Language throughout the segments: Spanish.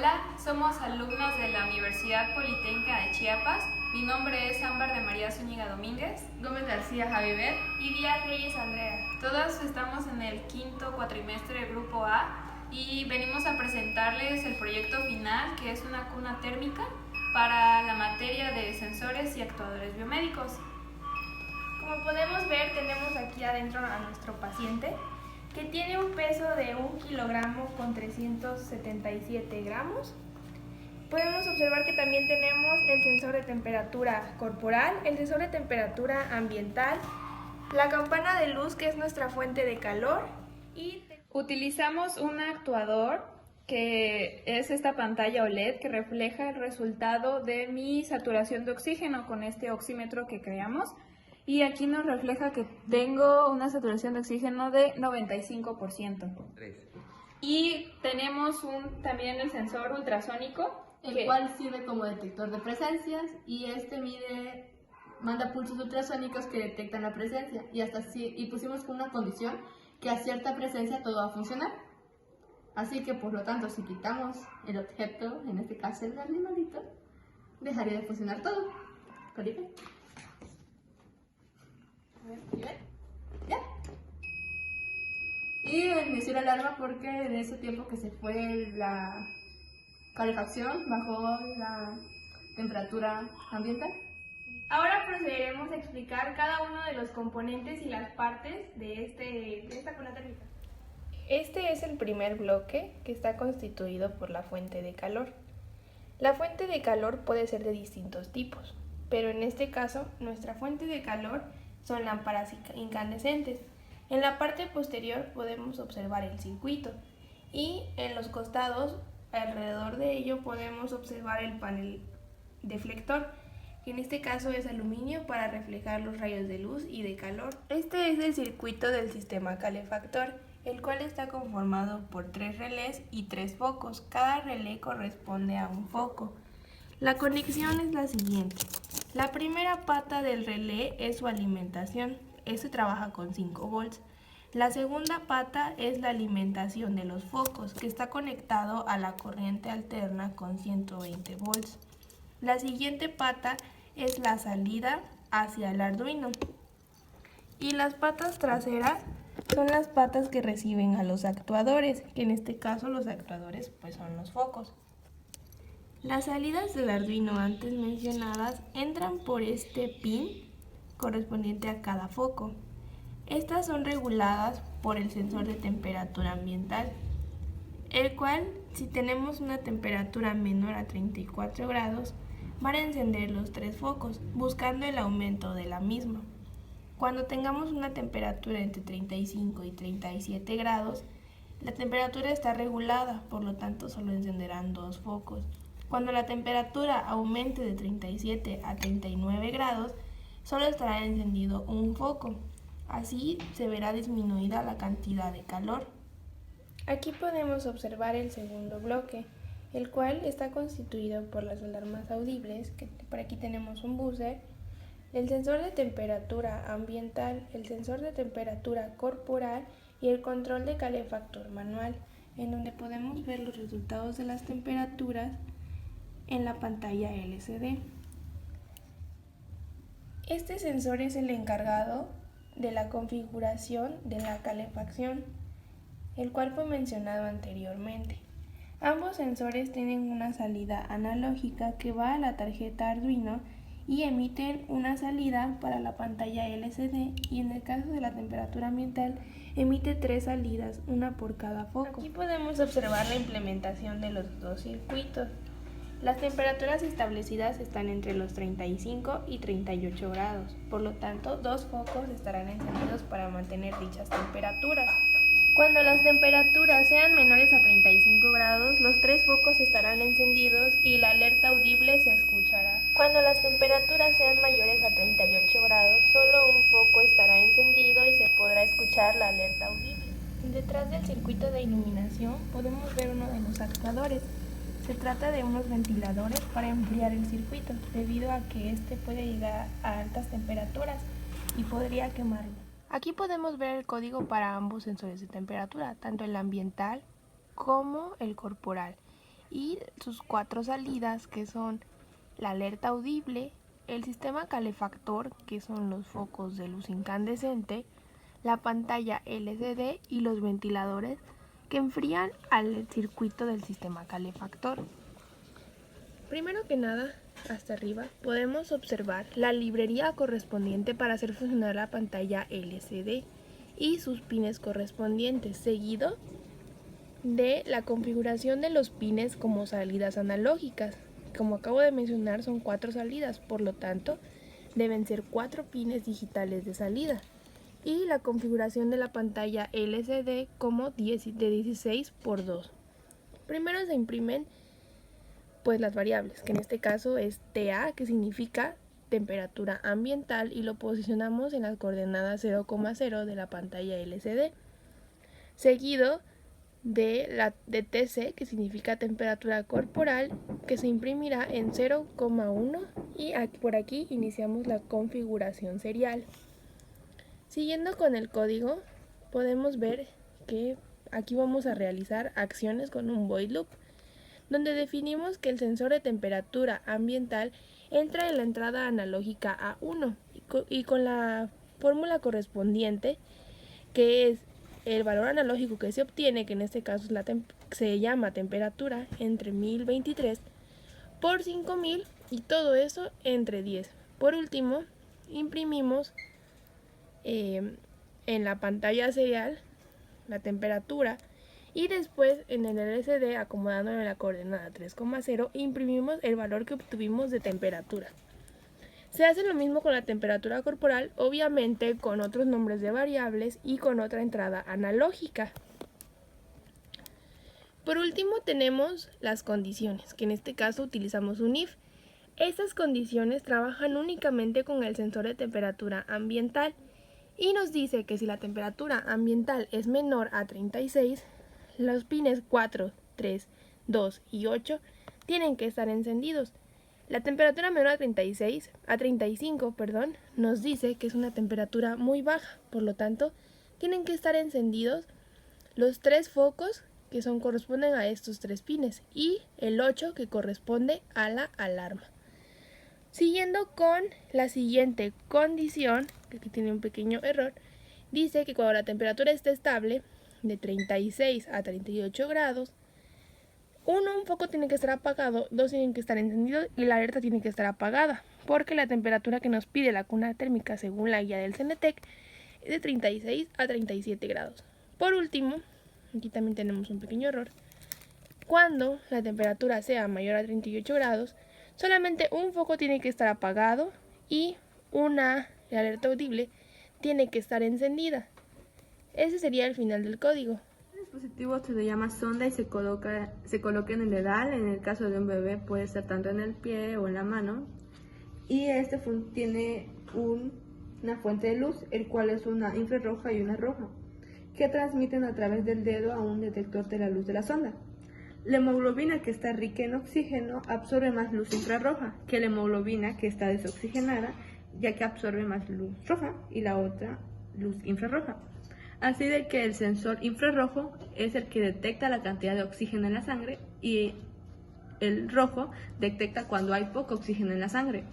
Hola, somos alumnas de la Universidad Politécnica de Chiapas. Mi nombre es Ámbar de María Zúñiga Domínguez, Gómez García Javier y Díaz Reyes Andrea. Todas estamos en el quinto cuatrimestre Grupo A y venimos a presentarles el proyecto final, que es una cuna térmica para la materia de sensores y actuadores biomédicos. Como podemos ver, tenemos aquí adentro a nuestro paciente, que tiene un peso de 1 kilogramo con 377 gramos. Podemos observar que también tenemos el sensor de temperatura corporal, el sensor de temperatura ambiental, la campana de luz, que es nuestra fuente de calor, y utilizamos un actuador que es esta pantalla OLED que refleja el resultado de mi saturación de oxígeno con este oxímetro que creamos. Y aquí nos refleja que tengo una saturación de oxígeno de 95%. Y tenemos también el sensor ultrasónico, el cual sirve como detector de presencias y manda pulsos ultrasónicos que detectan la presencia y pusimos una condición que a cierta presencia todo va a funcionar. Así que por lo tanto, si quitamos el objeto, en este caso el animalito, dejaría de funcionar todo. ¿Calibre? ¿Ya? Y me hicieron alarma porque en ese tiempo que se fue la calefacción bajó la temperatura ambiental. Ahora procederemos a explicar cada uno de los componentes y las partes de esta cuna térmica. Este es el primer bloque, que está constituido por la fuente de calor. La fuente de calor puede ser de distintos tipos, pero en este caso nuestra fuente de calor son lámparas incandescentes. En la parte posterior podemos observar el circuito y en los costados, alrededor de ello, podemos observar el panel deflector, que en este caso es aluminio para reflejar los rayos de luz y de calor. Este es el circuito del sistema calefactor, el cual está conformado por 3 relés y 3 focos. Cada relé corresponde a un foco. La conexión es la siguiente. La primera pata del relé es su alimentación. Este trabaja con 5 volts. La segunda pata es la alimentación de los focos, que está conectado a la corriente alterna con 120 volts. La siguiente pata es la salida hacia el Arduino. Y las patas traseras son las patas que reciben a los actuadores, que en este caso los actuadores pues son los focos. Las salidas del Arduino antes mencionadas entran por este pin correspondiente a cada foco. Estas son reguladas por el sensor de temperatura ambiental, el cual, si tenemos una temperatura menor a 34 grados, van a encender los 3 focos, buscando el aumento de la misma. Cuando tengamos una temperatura entre 35 y 37 grados, la temperatura está regulada, por lo tanto solo encenderán 2 focos. Cuando la temperatura aumente de 37 a 39 grados, solo estará encendido un foco. Así se verá disminuida la cantidad de calor. Aquí podemos observar el segundo bloque, el cual está constituido por las alarmas audibles, que por aquí tenemos un buzzer, el sensor de temperatura ambiental, el sensor de temperatura corporal y el control de calefactor manual, en donde podemos ver los resultados de las temperaturas en la pantalla LCD. Este sensor es el encargado de la configuración de la calefacción, el cual fue mencionado anteriormente. Ambos sensores tienen una salida analógica que va a la tarjeta Arduino y emiten una salida para la pantalla LCD, y en el caso de la temperatura ambiental emite 3 salidas, una por cada foco. Aquí podemos observar la implementación de los 2 circuitos. Las temperaturas establecidas están entre los 35 y 38 grados, por lo tanto 2 focos estarán encendidos para mantener dichas temperaturas. Cuando las temperaturas sean menores a 35 grados, los 3 focos estarán encendidos y la alerta audible se escuchará. Cuando las temperaturas sean mayores a 38 grados, solo un foco estará encendido y se podrá escuchar la alerta audible. Detrás del circuito de iluminación podemos ver uno de los actuadores. Se trata de unos ventiladores para enfriar el circuito, debido a que este puede llegar a altas temperaturas y podría quemarlo. Aquí podemos ver el código para ambos sensores de temperatura, tanto el ambiental como el corporal. y sus 4 salidas, que son la alerta audible, el sistema calefactor, que son los focos de luz incandescente, la pantalla LCD y los ventiladores que enfrían al circuito del sistema calefactor. Primero que nada, hasta arriba, podemos observar la librería correspondiente para hacer funcionar la pantalla LCD y sus pines correspondientes, seguido de la configuración de los pines como salidas analógicas. Como acabo de mencionar, son 4 salidas, por lo tanto, deben ser 4 pines digitales de salida. Y la configuración de la pantalla LCD como de 16x2. Primero se imprimen pues las variables, que en este caso es TA, que significa temperatura ambiental, y lo posicionamos en las coordenadas 0,0 de la pantalla LCD, seguido de TC, que significa temperatura corporal, que se imprimirá en 0,1, y por aquí iniciamos la configuración serial. Siguiendo con el código, podemos ver que aquí vamos a realizar acciones con un void loop, donde definimos que el sensor de temperatura ambiental entra en la entrada analógica A1 y con la fórmula correspondiente, que es el valor analógico que se obtiene, que en este caso se llama temperatura, entre 1023 por 5000, y todo eso entre 10. Por último, imprimimos en la pantalla serial la temperatura, y después en el LCD, acomodándolo en la coordenada 3,0, imprimimos el valor que obtuvimos de temperatura. Se hace lo mismo con la temperatura corporal, obviamente con otros nombres de variables y con otra entrada analógica. Por último tenemos las condiciones, que en este caso utilizamos un if. Estas condiciones trabajan únicamente con el sensor de temperatura ambiental y nos dice que si la temperatura ambiental es menor a 36, los pines 4, 3, 2 y 8 tienen que estar encendidos. La temperatura menor a 35, nos dice que es una temperatura muy baja, por lo tanto, tienen que estar encendidos los 3 focos que corresponden a estos 3 pines y el 8 que corresponde a la alarma. Siguiendo con la siguiente condición, que aquí tiene un pequeño error, dice que cuando la temperatura esté estable, de 36 a 38 grados, un foco tiene que estar apagado, 2 tienen que estar encendidos y la alerta tiene que estar apagada, porque la temperatura que nos pide la cuna térmica según la guía del CENETEC es de 36 a 37 grados. Por último, aquí también tenemos un pequeño error. Cuando la temperatura sea mayor a 38 grados, solamente un foco tiene que estar apagado y la alerta audible tiene que estar encendida. Ese sería el final del código. El dispositivo se le llama sonda y se coloca en el dedal. En el caso de un bebé puede ser tanto en el pie o en la mano. Y tiene una fuente de luz, el cual es una infrarroja y una roja, que transmiten a través del dedo a un detector de la luz de la sonda. La hemoglobina, que está rica en oxígeno, absorbe más luz infrarroja que la hemoglobina que está desoxigenada, ya que absorbe más luz roja y la otra luz infrarroja. Así de que el sensor infrarrojo es el que detecta la cantidad de oxígeno en la sangre y el rojo detecta cuando hay poco oxígeno en la sangre.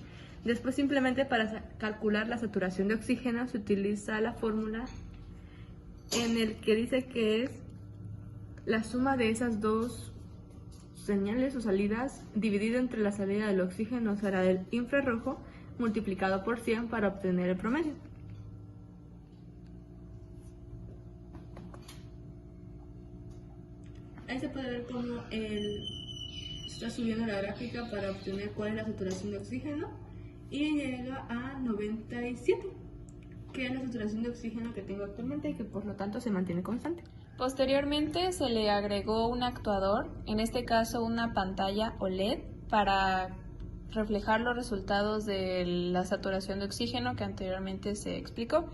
Después, simplemente para calcular la saturación de oxígeno se utiliza la fórmula en el que dice que es la suma de esas dos señales o salidas dividida entre la salida del oxígeno, será del infrarrojo, multiplicado por 100 para obtener el promedio. Ahí se puede ver cómo está subiendo la gráfica para obtener cuál es la saturación de oxígeno y llega a 97, que es la saturación de oxígeno que tengo actualmente y que por lo tanto se mantiene constante. Posteriormente se le agregó un actuador, en este caso una pantalla OLED, para reflejar los resultados de la saturación de oxígeno que anteriormente se explicó.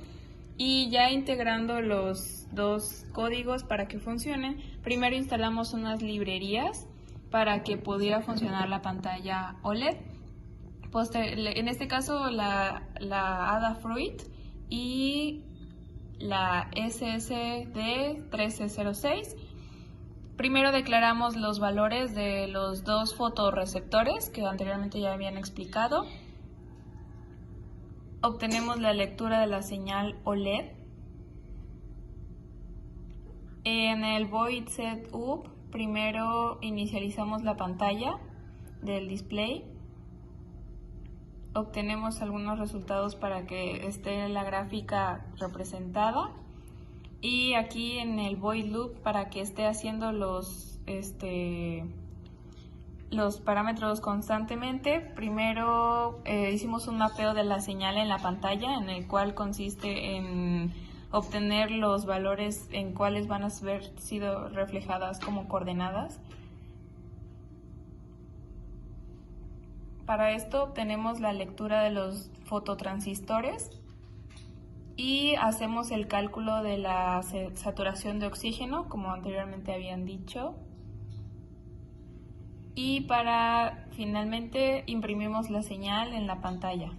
Y ya integrando los dos códigos para que funcionen, primero instalamos unas librerías para que pudiera funcionar la pantalla OLED. En este caso la Adafruit y la SSD1306. Primero declaramos los valores de los dos fotorreceptores que anteriormente ya habían explicado. Obtenemos la lectura de la señal OLED. En el Void Setup, primero inicializamos la pantalla del display. Obtenemos algunos resultados para que esté la gráfica representada. Y aquí en el Void Loop, para que esté haciendo los parámetros constantemente, primero hicimos un mapeo de la señal en la pantalla, en el cual consiste en obtener los valores en cuáles van a haber sido reflejadas como coordenadas. Para esto obtenemos la lectura de los fototransistores y hacemos el cálculo de la saturación de oxígeno, como anteriormente habían dicho. Y para finalmente imprimimos la señal en la pantalla.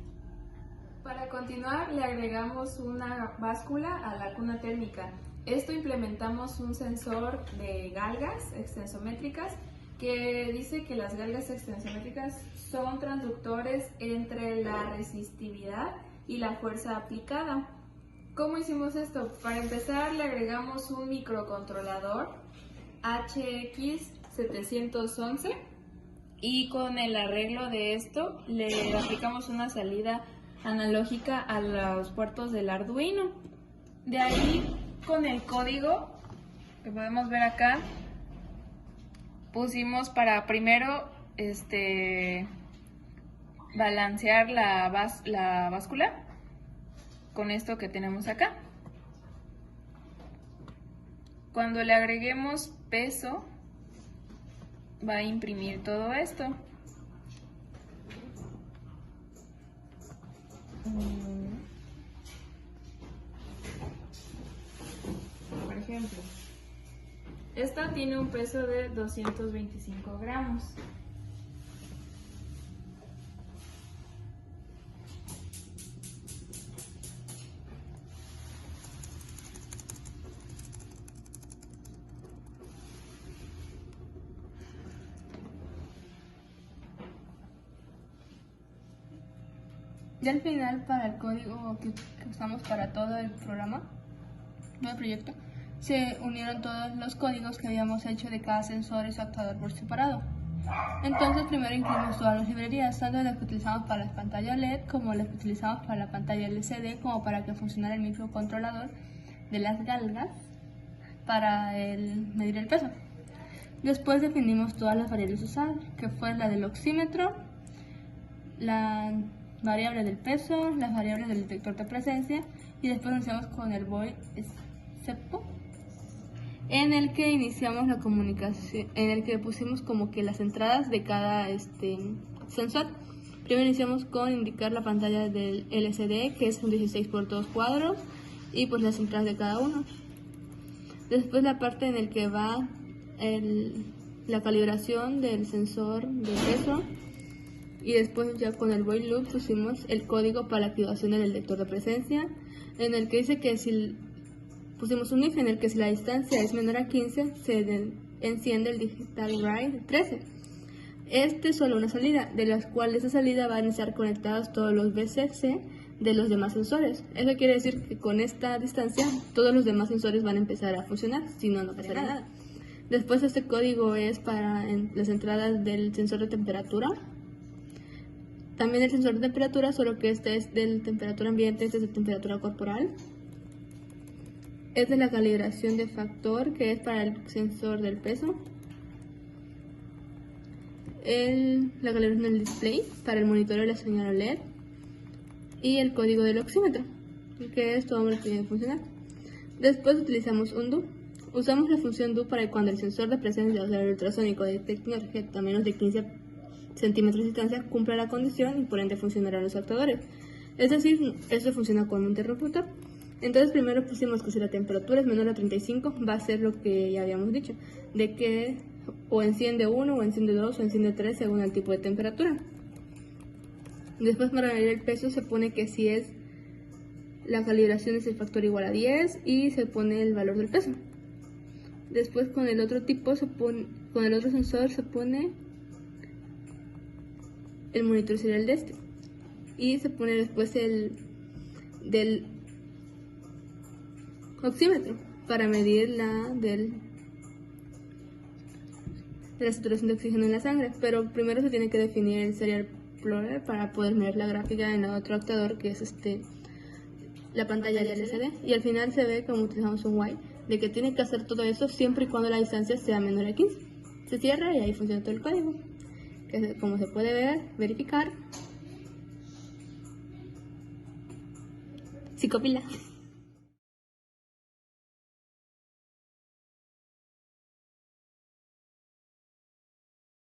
Para continuar, le agregamos una báscula a la cuna térmica. Esto implementamos un sensor de galgas extensométricas que dice que las galgas extensométricas son transductores entre la resistividad y la fuerza aplicada. ¿Cómo hicimos esto? Para empezar, le agregamos un microcontrolador HX711 y con el arreglo de esto le aplicamos una salida analógica a los puertos del Arduino. De ahí, con el código que podemos ver acá, pusimos para primero balancear la báscula con esto que tenemos acá. Cuando le agreguemos peso, va a imprimir todo esto. Por ejemplo, esta tiene un peso de 225 gramos. Ya al final, para el código que usamos para todo el programa, todo el proyecto, se unieron todos los códigos que habíamos hecho de cada sensor y su actuador por separado. Entonces primero incluimos todas las librerías, tanto las que utilizamos para las pantallas LED como las que utilizamos para la pantalla LCD, como para que funcionara el microcontrolador de las galgas para medir el peso. Después definimos todas las variables usadas, que fue la del oxímetro, la variable del peso, las variables del detector de presencia, y después iniciamos con el Void Setup, en el que iniciamos la comunicación, en el que pusimos como que las entradas de cada sensor. Primero iniciamos con indicar la pantalla del LCD, que es un 16 por 2 cuadros, y pues las entradas de cada uno. Después la parte en el que va la calibración del sensor de peso, y después ya con el Void Loop pusimos el código para la activación del detector de presencia, en el que dice que si pusimos un if en el que si la distancia es menor a 15 se enciende el digital write 13. Este es solo una salida, de las cuales esa salida van a estar conectados todos los VCC de los demás sensores. Eso quiere decir que con esta distancia todos los demás sensores van a empezar a funcionar, si no, no pasará nada. Después este código es para las entradas del sensor de temperatura. También el sensor de temperatura, solo que este es de temperatura ambiente, este es de temperatura corporal. Es de la calibración de factor, que es para el sensor del peso. La calibración del display, para el monitoreo de la señal OLED. Y el código del oxímetro, que es todo lo que tiene que funcionar. Después utilizamos un do. Usamos la función do para que cuando el sensor de presencia, o sea el ultrasónico, detecte un objeto a menos de 15 centímetros de distancia, cumpla la condición y por ende funcionarán los actuadores. Es decir, esto funciona con un interruptor. Entonces primero pusimos que si la temperatura es menor a 35 va a ser lo que ya habíamos dicho, de que o enciende 1 o enciende 2 o enciende 3 según el tipo de temperatura. Después para medir el peso se pone que si es la calibración es el factor igual a 10 y se pone el valor del peso. Después con el otro con el otro sensor se pone el monitor serial de este. Y se pone después del oxímetro para medir de la saturación de oxígeno en la sangre. Pero primero se tiene que definir el serial plotter para poder medir la gráfica en el otro actuador, que es la pantalla de LCD. Y al final se ve, como utilizamos un while, de que tiene que hacer todo eso siempre y cuando la distancia sea menor a 15. Se cierra y ahí funciona todo el código, que como se puede verificar, psicopila.